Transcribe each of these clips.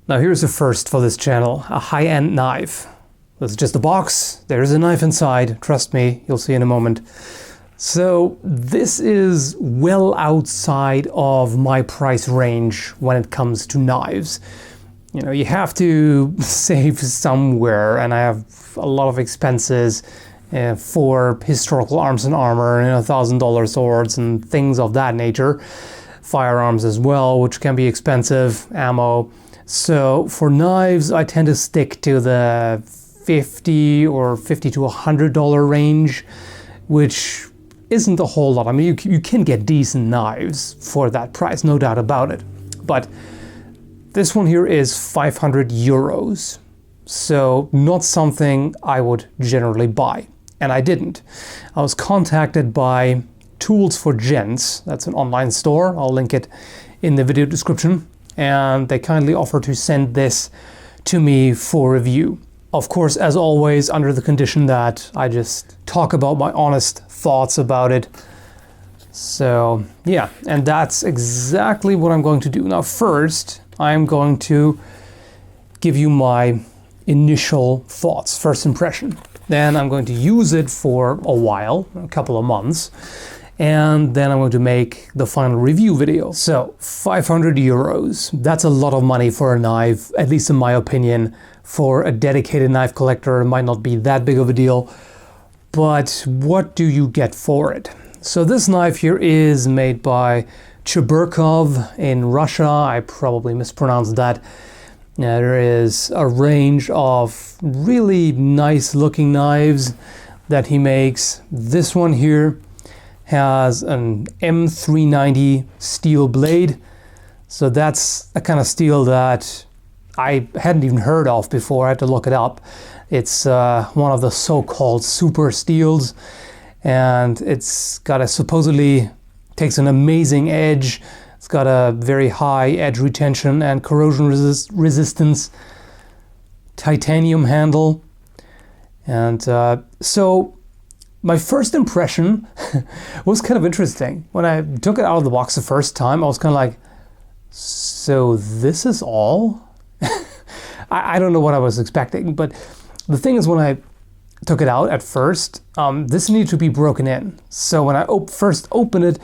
Now here's a first for this channel, a high-end knife. This is just a box, there's a knife inside, trust me, you'll see in a moment. So this is well outside of my price range when it comes to knives. You know, you have to save somewhere, and I have a lot of expenses for historical arms and armor, and $1,000 swords and things of that nature. Firearms as well, which can be expensive, ammo. So for knives, I tend to stick to the $50 or $50 to $100 range, which isn't a whole lot. I mean, you can get decent knives for that price, no doubt about it. But this one here is 500 euros. So not something I would generally buy. And I didn't. I was contacted by Tools for Gents. That's an online store. I'll link it in the video description. And they kindly offered to send this to me for review. Of course, as always, under the condition that I just talk about my honest thoughts about it. So yeah, and that's exactly what I'm going to do. Now first, I'm going to give you my initial thoughts, first impression. Then I'm going to use it for a while, a couple of months. And then I'm going to make the final review video. So 500 euros, that's a lot of money for a knife, at least in my opinion. For a dedicated knife collector, it might not be that big of a deal, but what do you get for it? So this knife here is made by Cheburkov in Russia. I probably mispronounced that. There is a range of really nice looking knives that he makes. This one here has an M390 steel blade. So that's a kind of steel that I hadn't even heard of before. I had to look it up. It's one of the so-called super steels, and it's got a supposedly takes an amazing edge. It's got a very high edge retention and corrosion resistance, titanium handle. And so my first impression was kind of interesting. When I took it out of the box the first time, I was kind of like, so this is all? I don't know what I was expecting, but the thing is, when I took it out at first, this needed to be broken in. So when I first opened it,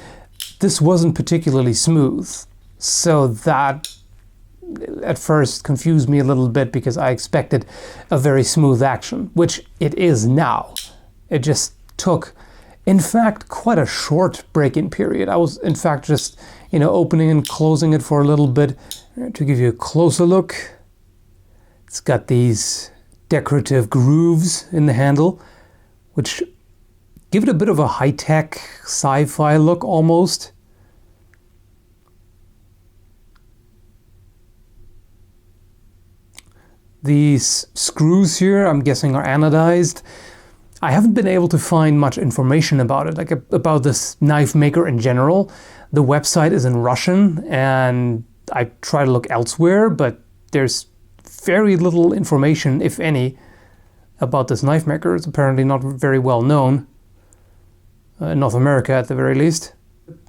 this wasn't particularly smooth. So that at first confused me a little bit because I expected a very smooth action, which it is now. It just took, in fact, quite a short break-in period. I was, in fact, just, opening and closing it for a little bit. To give you a closer look, it's got these decorative grooves in the handle, which give it a bit of a high-tech sci-fi look almost. These screws here, I'm guessing, are anodized. I haven't been able to find much information about it, like about this knife maker in general. The website is in Russian, and I try to look elsewhere, but there's very little information, if any, about this knife maker. It's apparently not very well known, in North America at the very least.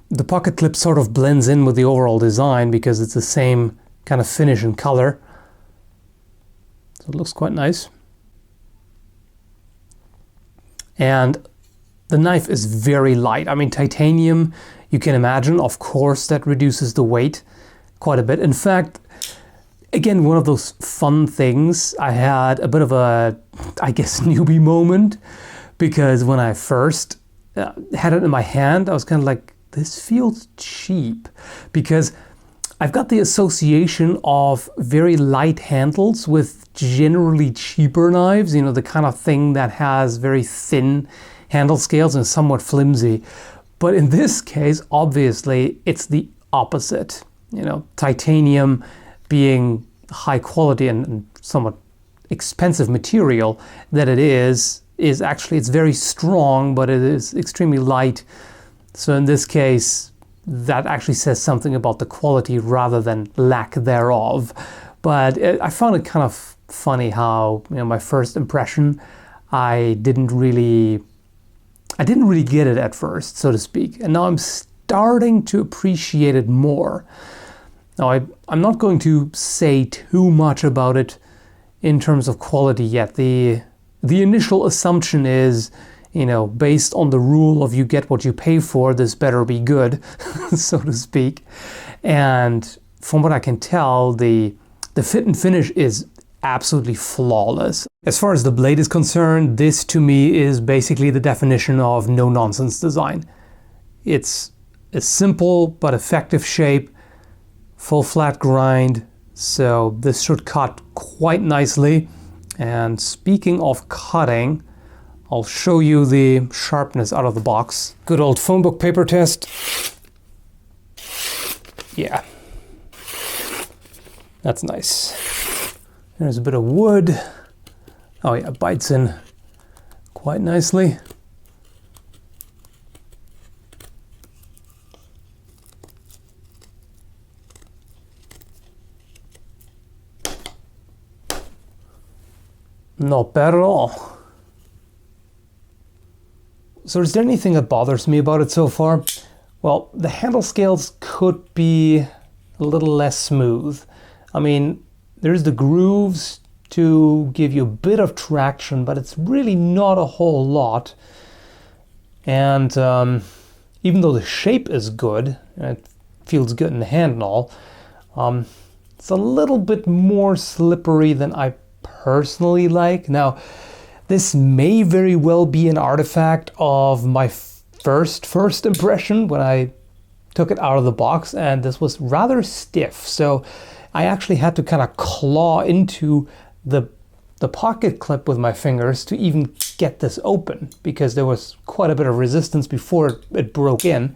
The pocket clip sort of blends in with the overall design because it's the same kind of finish and color. So it looks quite nice. And the knife is very light. I mean, titanium, you can imagine, of course, that reduces the weight quite a bit. In fact, again, one of those fun things, I had a bit of a, I guess, newbie moment, because when I first had it in my hand, I was kind of like, this feels cheap, because I've got the association of very light handles with generally cheaper knives, the kind of thing that has very thin handle scales and somewhat flimsy. But in this case, obviously, it's the opposite. Titanium being high quality and somewhat expensive material that it is actually, it's very strong, but it is extremely light. So in this case, that actually says something about the quality rather than lack thereof. But I found it kind of funny how, my first impression, I didn't really get it at first, so to speak. And now I'm starting to appreciate it more. Now I'm not going to say too much about it in terms of quality yet. The initial assumption is, you know, based on the rule of you get what you pay for, this better be good, so to speak. And from what I can tell, the fit and finish is absolutely flawless. As far as the blade is concerned, this to me is basically the definition of no-nonsense design. It's a simple but effective shape, full flat grind, so this should cut quite nicely. And speaking of cutting, I'll show you the sharpness out of the box. Good old phone book paper test. Yeah, that's nice. There's a bit of wood. Oh yeah, it bites in quite nicely. Not bad at all. So is there anything that bothers me about it so far? Well, the handle scales could be a little less smooth. I mean, there's the grooves to give you a bit of traction, but it's really not a whole lot. And even though the shape is good, and it feels good in the hand and all, it's a little bit more slippery than I personally like. Now, this may very well be an artifact of my first impression when I took it out of the box, and this was rather stiff. So I actually had to kind of claw into the pocket clip with my fingers to even get this open, because there was quite a bit of resistance before it broke in.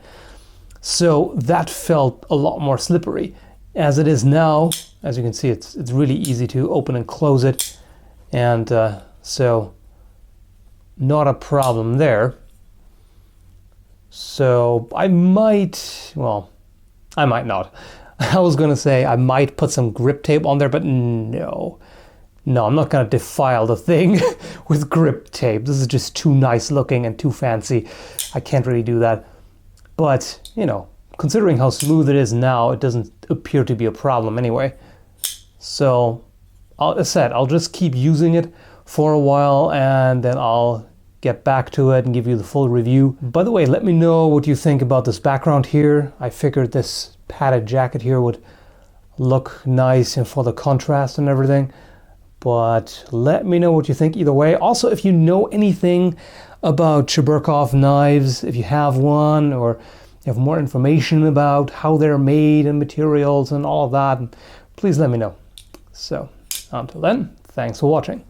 So that felt a lot more slippery. As it is now, as you can see, it's really easy to open and close it, and so not a problem there. So I might, well, I might not. I was gonna say I might put some grip tape on there, but no, I'm not gonna defile the thing with grip tape. This is just too nice looking and too fancy. I can't really do that. But, you know, considering how smooth it is now, it doesn't appear to be a problem anyway. So, as I said, I'll just keep using it for a while, and then I'll get back to it and give you the full review. By the way, let me know what you think about this background here. I figured this padded jacket here would look nice and for the contrast and everything. But let me know what you think either way. Also, if you know anything about Cheburkov knives, if you have one, or you have more information about how they're made and materials and all of that, please let me know. So, until then, thanks for watching.